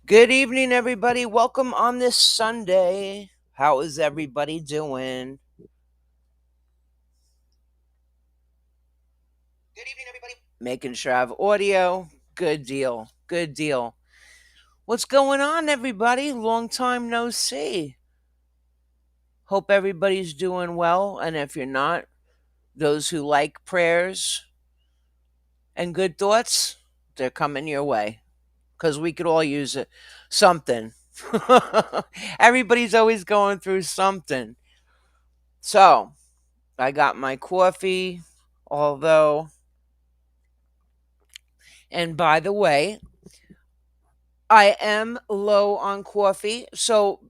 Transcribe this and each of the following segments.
Good evening, everybody. Welcome on this Sunday. How is everybody doing? Good evening, everybody. Making sure I have audio. Good deal. Good deal. What's going on, everybody? Long time no see. Hope everybody's doing well. And if you're not, those who like prayers and good thoughts, they're coming your way because we could all use it. Something. Everybody's always going through something. So, I got my coffee, although, and by the way, I am low on coffee. So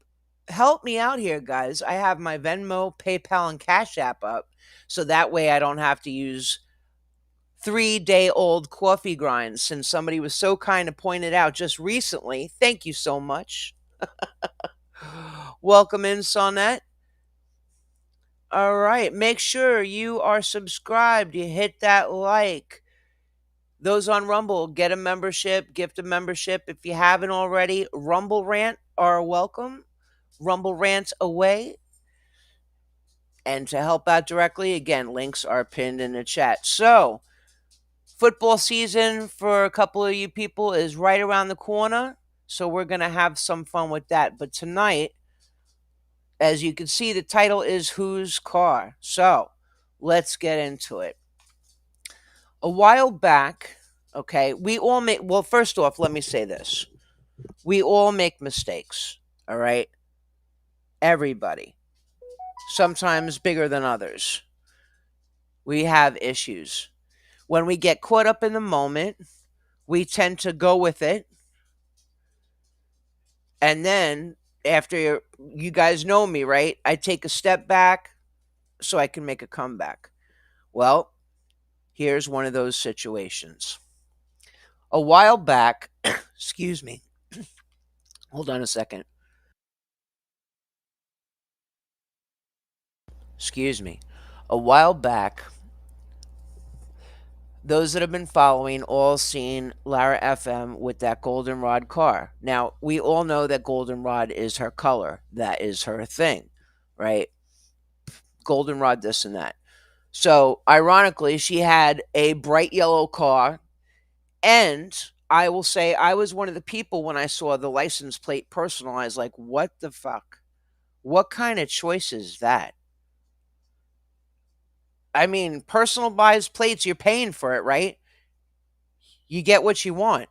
help me out here, guys. I have my Venmo, PayPal, and Cash App up. So that way I don't have to use 3-day old coffee grinds since somebody was so kind to point it out just recently. Thank you so much. Welcome in, Sonette. All right. Make sure you are subscribed. You hit that like. Those on Rumble, get a membership, gift a membership. If you haven't already, Rumble Rant are welcome. Rumble Rant away. And to help out directly, again, links are pinned in the chat. So, football season for a couple of you people is right around the corner. So, we're going to have some fun with that. But tonight, as you can see, the title is Whose Car? So, let's get into it. A while back, okay, we all make, well, first off, let me say this. We all make mistakes, all right? Everybody. Sometimes bigger than others. We have issues. When we get caught up in the moment, we tend to go with it. And then, after you guys know me, right? I take a step back so I can make a comeback. Well, here's one of those situations. A while back, excuse me, hold on a second. Excuse me. A while back, those that have been following all seen Larafm with that Goldenrod car. Now, we all know that Goldenrod is her color. That is her thing, right? Goldenrod this and that. So, ironically, she had a bright yellow car. And I will say, I was one of the people when I saw the license plate personalized, like, what the fuck? What kind of choice is that? I mean, personalized plates, you're paying for it, right? You get what you want.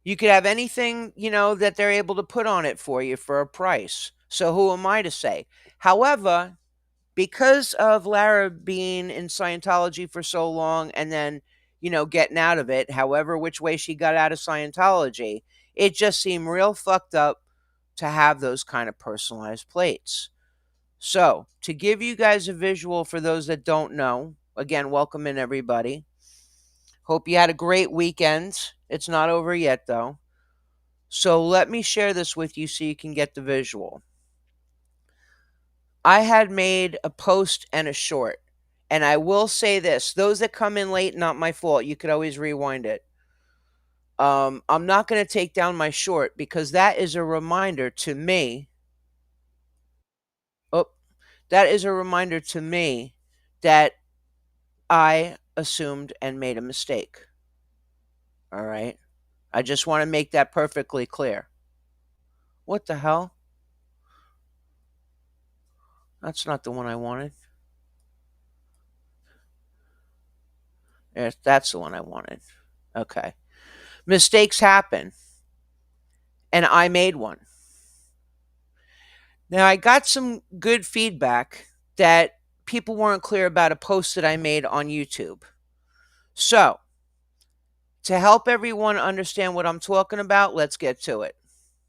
You could have anything, that they're able to put on it for you for a price. So who am I to say? However, because of Lara being in Scientology for so long and then, getting out of it, however which way she got out of Scientology, it just seemed real fucked up to have those kind of personalized plates. So, to give you guys a visual for those that don't know, again, welcome in everybody. Hope you had a great weekend. It's not over yet though. So let me share this with you so you can get the visual. I had made a post and a short. And I will say this, those that come in late, not my fault. You could always rewind it. I'm not going to take down my short because that is a reminder to me. Oh, that is a reminder to me that I assumed and made a mistake. All right. I just want to make that perfectly clear. What the hell? That's not the one I wanted. Yes, that's the one I wanted. Okay. Mistakes happen, and I made one. Now, I got some good feedback that people weren't clear about a post that I made on YouTube. So, to help everyone understand what I'm talking about, let's get to it.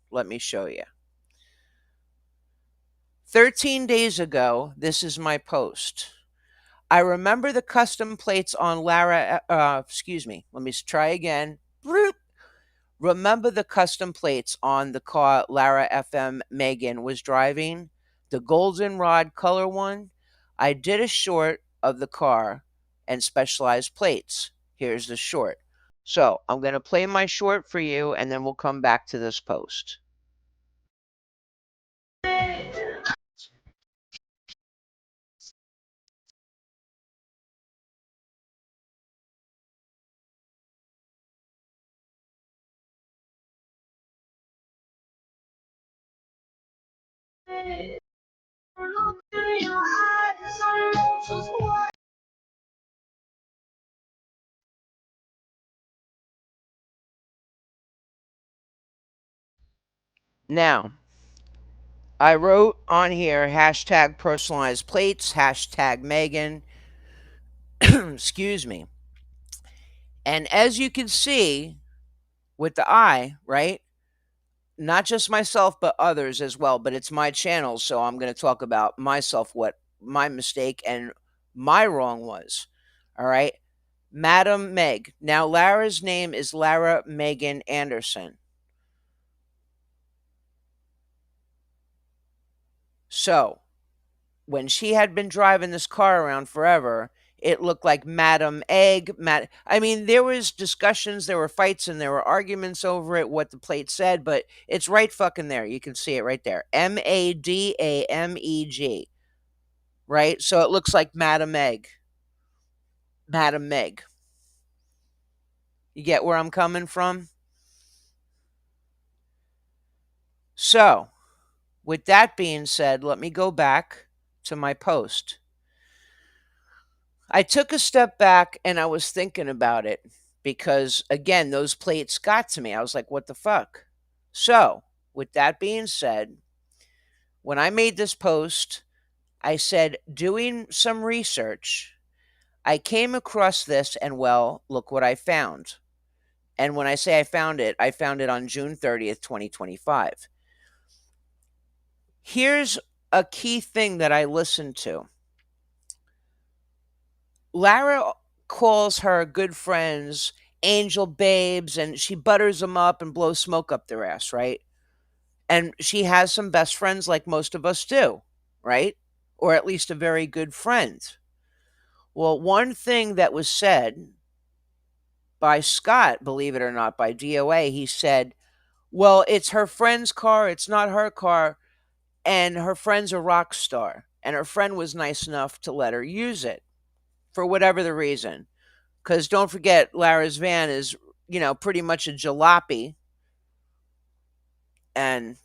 Let me show you. 13 days ago, this is my post. I remember the custom plates on Lara. Excuse me. Let me try again. Remember the custom plates on the car Larafm Megan was driving? The Goldenrod color one? I did a short of the car and specialized plates. Here's the short. So I'm going to play my short for you, and then we'll come back to this post. Now, I wrote on here hashtag personalized plates, hashtag Megan, excuse me. And as you can see with the eye, right? Not just myself, but others as well. But it's my channel, so I'm going to talk about myself, what my mistake and my wrong was. All right. Madam Meg. Now, Lara's name is Lara Megan Anderson. So, when she had been driving this car around forever, it looked like Madam Egg. I mean, there was discussions, there were fights, and there were arguments over it, what the plate said, but it's right fucking there. You can see it right there. Madameg. Right? So it looks like Madam Egg. Madam Meg. You get where I'm coming from? So, with that being said, let me go back to my post. I took a step back and I was thinking about it because, again, those plates got to me. I was like, what the fuck? So, with that being said, when I made this post, I said, doing some research, I came across this and, well, look what I found. And when I say I found it on June 30th, 2025. Here's a key thing that I listened to. Lara calls her good friends angel babes, and she butters them up and blows smoke up their ass, right? And she has some best friends like most of us do, right? Or at least a very good friend. Well, one thing that was said by Scott, believe it or not, by DOA, he said, well, it's her friend's car, it's not her car, and her friend's a rock star, and her friend was nice enough to let her use it for whatever the reason. Because don't forget, Lara's van is, pretty much a jalopy. And,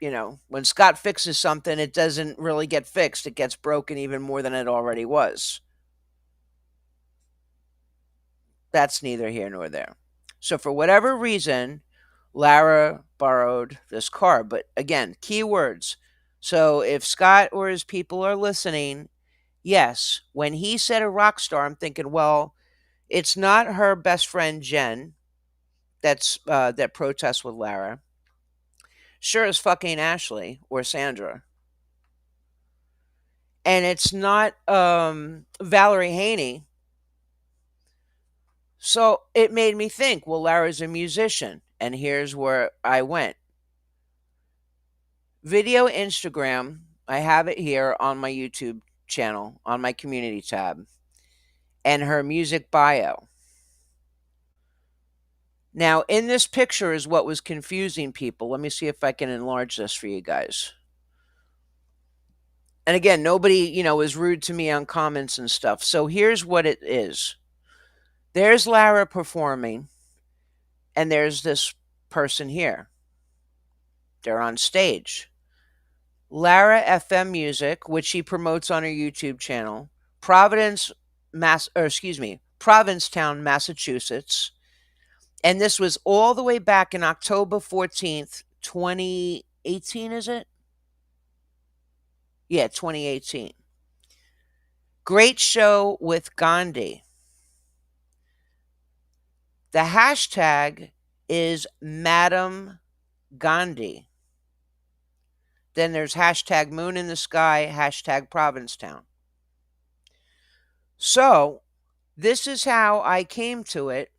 when Scott fixes something, it doesn't really get fixed. It gets broken even more than it already was. That's neither here nor there. So, for whatever reason, Lara borrowed this car. But again, keywords. So, if Scott or his people are listening, yes, when he said a rock star, I'm thinking, well, it's not her best friend Jen that protests with Lara. Sure as fucking Ashley or Sandra. And it's not Valerie Haney. So it made me think, well, Lara's a musician. And here's where I went. Video Instagram, I have it here on my YouTube channel, on my community tab, and her music bio. Now, in this picture is what was confusing people. Let me see if I can enlarge this for you guys. And again, nobody, was rude to me on comments and stuff. So here's what it is. There's Lara performing, and there's this person here. They're on stage. Lara FM Music, which she promotes on her YouTube channel, Provincetown, Massachusetts. And this was all the way back in October 14th, 2018, is it? Yeah, 2018. Great show with Gandhi. The hashtag is Madam Gandhi. Then there's hashtag Moon in the Sky, hashtag Provincetown. So, this is how I came to it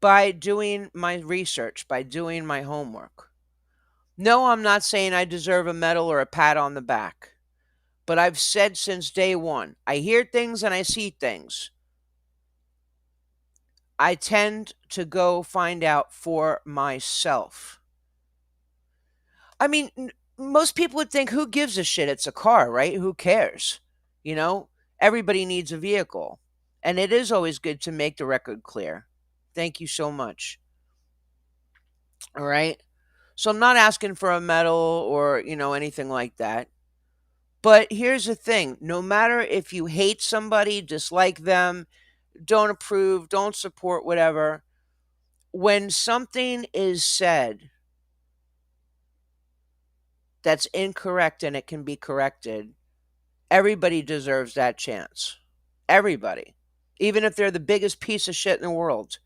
by doing my research, by doing my homework. No, I'm not saying I deserve a medal or a pat on the back. But I've said since day one, I hear things and I see things. I tend to go find out for myself. I mean, most people would think, who gives a shit? It's a car, right? Who cares? You know, everybody needs a vehicle. And it is always good to make the record clear. Thank you so much. All right. So I'm not asking for a medal or, anything like that. But here's the thing, no matter if you hate somebody, dislike them, don't approve, don't support, whatever, when something is said that's incorrect and it can be corrected, everybody deserves that chance. Everybody. Even if they're the biggest piece of shit in the world.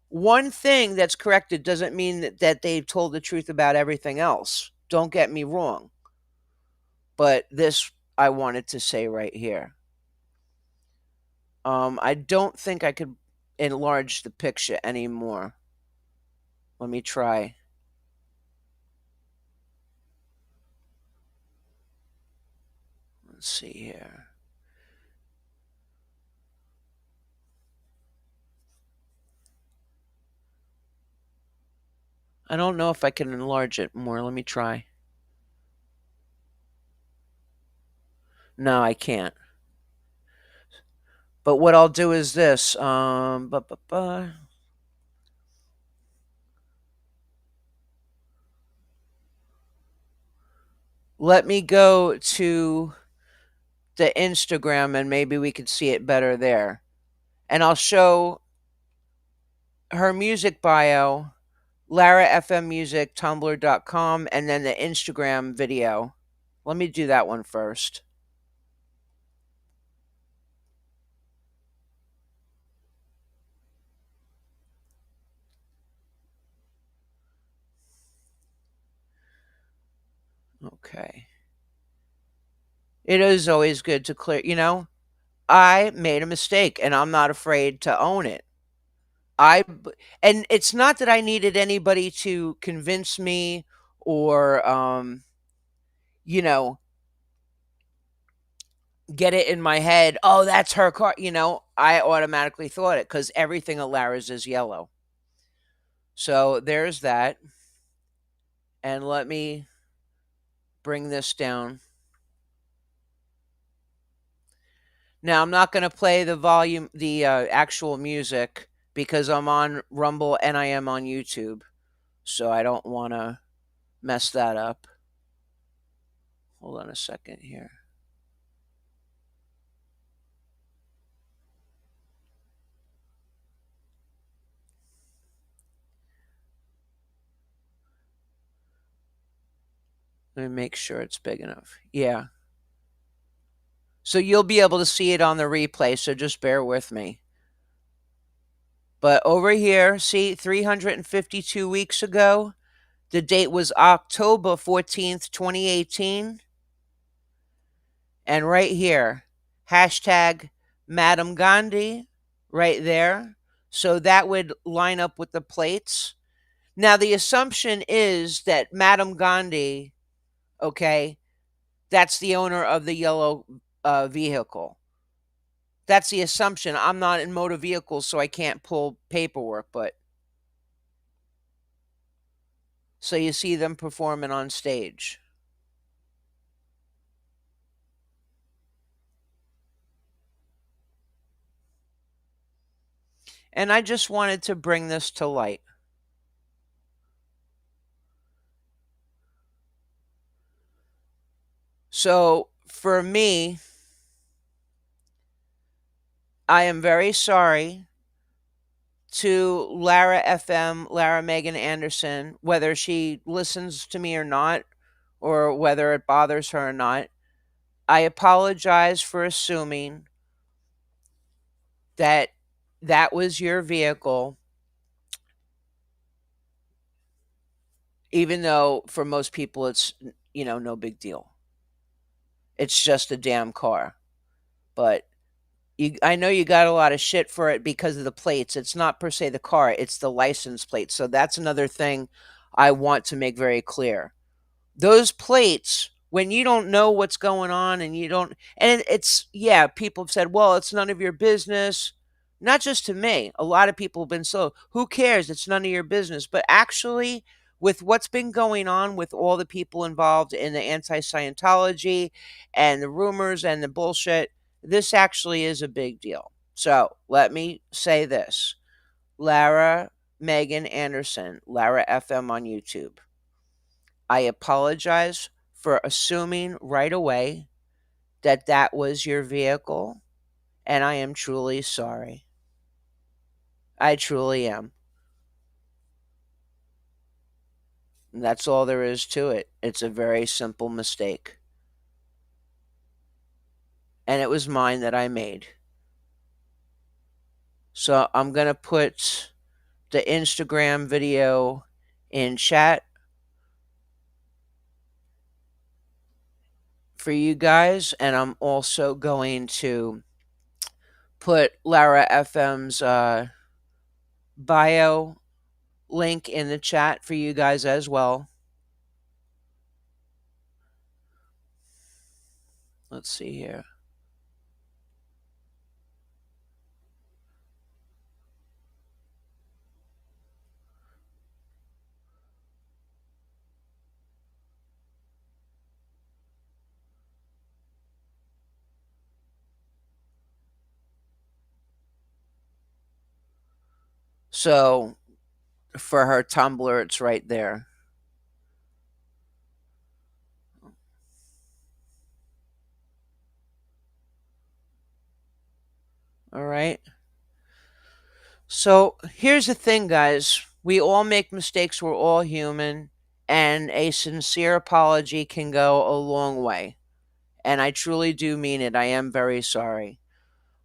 One thing that's corrected doesn't mean that they've told the truth about everything else. Don't get me wrong. But this I wanted to say right here. I don't think I could enlarge the picture anymore. Let me try. Let's see here. I don't know if I can enlarge it more. Let me try. No, I can't. But what I'll do is this. Let me go to the Instagram and maybe we could see it better there. And I'll show her music bio, Larafm Music, Tumblr.com, and then the Instagram video. Let me do that one first. Okay. It is always good to clear, I made a mistake and I'm not afraid to own it. And it's not that I needed anybody to convince me or you know, get it in my head, oh, that's her car. I automatically thought it because everything at Lara's is yellow. So there's that. And let me bring this down. Now, I'm not going to play the actual music because I'm on Rumble and I am on YouTube. So I don't want to mess that up. Hold on a second here. Let me make sure it's big enough. Yeah. So you'll be able to see it on the replay, so just bear with me. But over here, see, 352 weeks ago, the date was October 14th, 2018. And right here, hashtag Madam Gandhi, right there. So that would line up with the plates. Now, the assumption is that Madam Gandhi, okay, that's the owner of the yellow vehicle. That's the assumption. I'm not in motor vehicles, so I can't pull paperwork, but so you see them performing on stage. And I just wanted to bring this to light. So for me, I am very sorry to Larafm, Lara Megan Anderson, whether she listens to me or not, or whether it bothers her or not. I apologize for assuming that that was your vehicle, even though for most people it's, no big deal. It's just a damn car. But I know you got a lot of shit for it because of the plates. It's not per se the car, it's the license plate. So that's another thing I want to make very clear. Those plates, when you don't know what's going on and you don't, and it's, yeah, people have said, well, it's none of your business. Not just to me. A lot of people have been so, who cares? It's none of your business. But actually, with what's been going on with all the people involved in the anti Scientology and the rumors and the bullshit, this actually is a big deal. So let me say this: Lara Megan Anderson, Lara FM on YouTube. I apologize for assuming right away that that was your vehicle, and I am truly sorry. I truly am. And that's all there is to it. It's a very simple mistake. And it was mine that I made. So I'm going to put the Instagram video in chat for you guys. And I'm also going to put Lara FM's bio link in the chat for you guys as well. Let's see here. So for her Tumblr, it's right there. All right. So here's the thing, guys. We all make mistakes. We're all human. And a sincere apology can go a long way. And I truly do mean it. I am very sorry.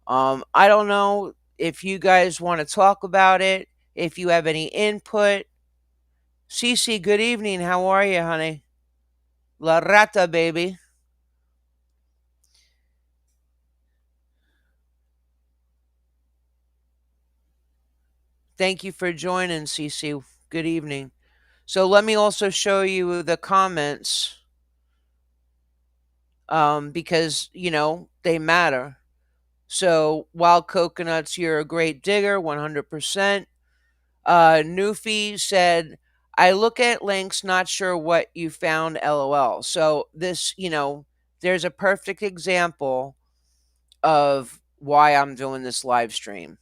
I don't know if you guys want to talk about it, if you have any input. Cece, good evening. How are you, honey? La rata, baby. Thank you for joining, Cece. Good evening. So let me also show you the comments, because, they matter. So, Wild Coconuts, you're a great digger, 100%. Newfie said, I look at links, not sure what you found, lol. So, this, there's a perfect example of why I'm doing this live stream.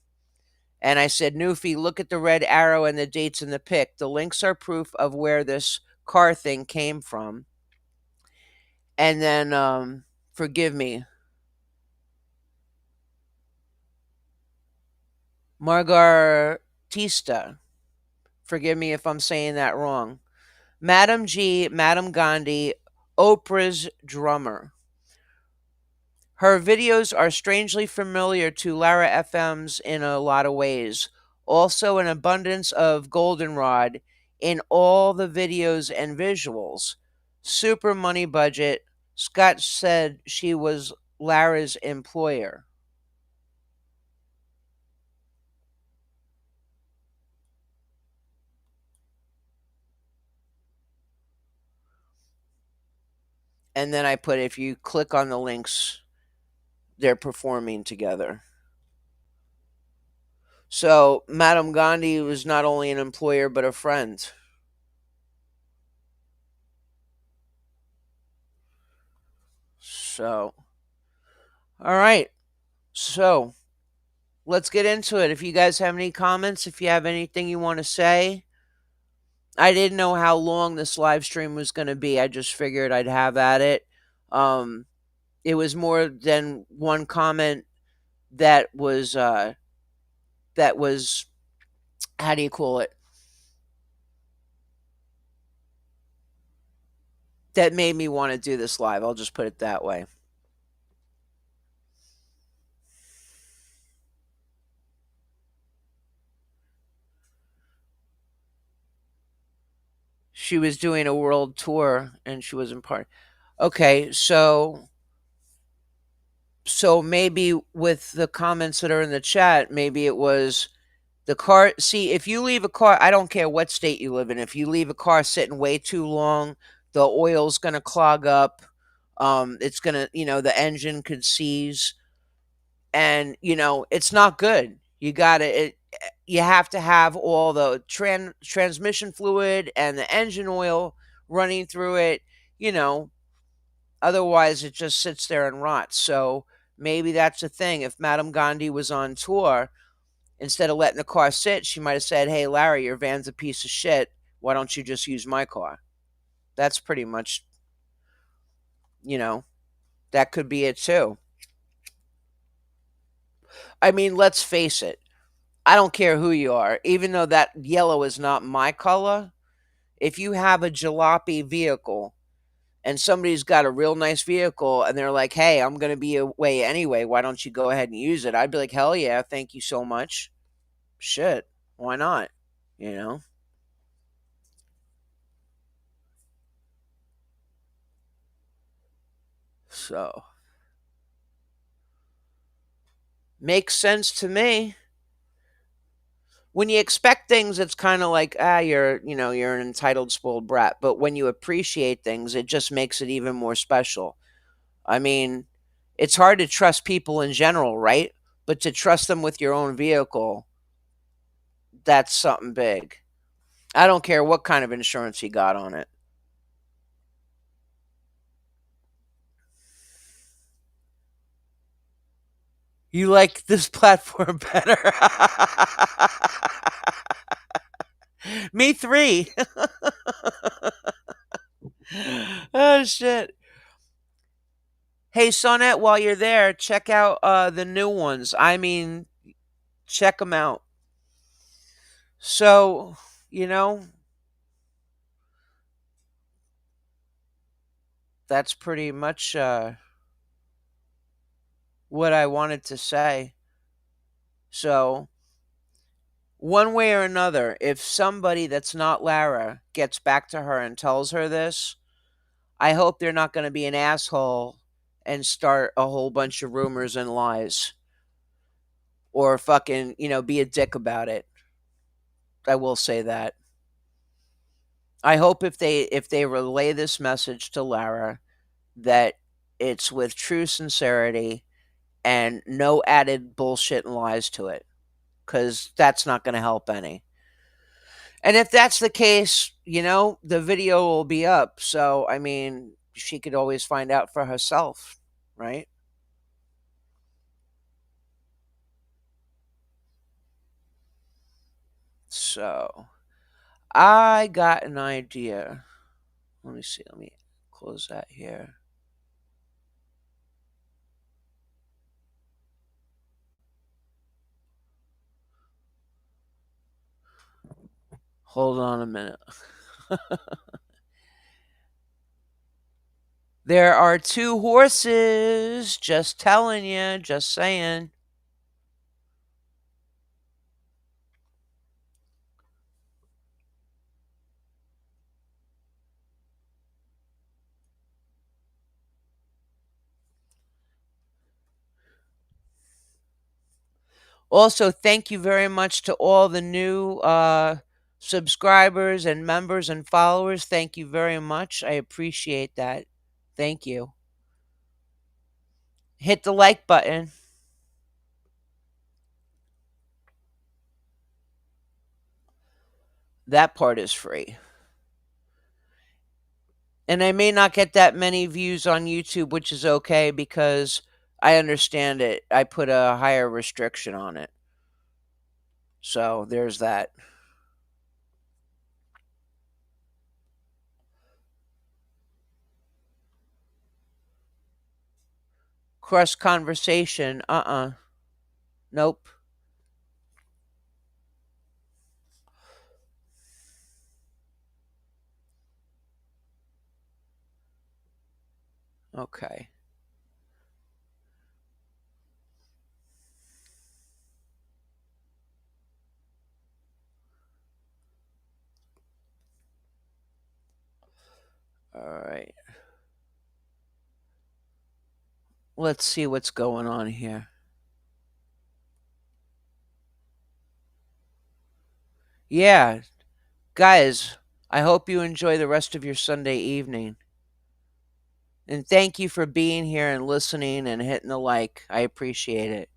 And I said, Newfie, look at the red arrow and the dates in the pic. The links are proof of where this car thing came from. And then, forgive me, Margartista. Forgive me if I'm saying that wrong. Madam G, Madam Gandhi, Oprah's drummer. Her videos are strangely familiar to Lara FM's in a lot of ways. Also, an abundance of Goldenrod in all the videos and visuals. Super money budget. Scott said she was Lara's employer. And then I put, if you click on the links, they're performing together. So Madam Gandhi was not only an employer but a friend. So, all right. So let's get into it. If you guys have any comments, if you have anything you want to say, I didn't know how long this live stream was going to be. I just figured I'd have at it. It was more than one comment that was how do you call it? That made me want to do this live. I'll just put it that way. She was doing a world tour and she wasn't part. Okay, so maybe with the comments that are in the chat, maybe it was the car. See, if you leave a car, I don't care what state you live in, if you leave a car sitting way too long, the oil's going to clog up. It's gonna, the engine could seize, and it's not good. You have to have all the transmission fluid and the engine oil running through it. You know, Otherwise it just sits there and rots. So maybe that's the thing. If Madame Gandhi was on tour, instead of letting the car sit, she might have said, "Hey, Larry, your van's a piece of shit. Why don't you just use my car?" That's pretty much, you know, that could be it too. I mean, let's face it. I don't care who you are, even though that yellow is not my color. If you have a jalopy vehicle and somebody's got a real nice vehicle and they're like, "Hey, I'm going to be away anyway. Why don't you go ahead and use it?" I'd be like, "Hell yeah, thank you so much." Shit, why not? You know? So, makes sense to me. When you expect things, it's kind of like, you're an entitled, spoiled brat. But when you appreciate things, it just makes it even more special. I mean, it's hard to trust people in general, right? But to trust them with your own vehicle, that's something big. I don't care what kind of insurance you got on it. You like this platform better. Me three. Oh shit. Hey Sonnet, while you're there, check out the new ones. I mean, check them out. So, you know, that's pretty much what I wanted to say. So, one way or another, if somebody that's not Lara gets back to her and tells her this, I hope they're not going to be an asshole and start a whole bunch of rumors and lies, or fucking, be a dick about it. I will say that. I hope if they relay this message to Lara, that it's with true sincerity and no added bullshit and lies to it, because that's not going to help any. And if that's the case, the video will be up. So, I mean, she could always find out for herself, right? So, I got an idea. Let me see. Let me close that here. Hold on a minute. There are two horses. Just telling you. Just saying. Also, thank you very much to all the new subscribers and members and followers. Thank you very much. I appreciate that. Thank you. Hit the like button. That part is free. And I may not get that many views on YouTube, which is okay because I understand it. I put a higher restriction on it. So there's that. Cross conversation. Nope. Okay. All right. Let's see what's going on here. Yeah, guys, I hope you enjoy the rest of your Sunday evening. And thank you for being here and listening and hitting the like. I appreciate it.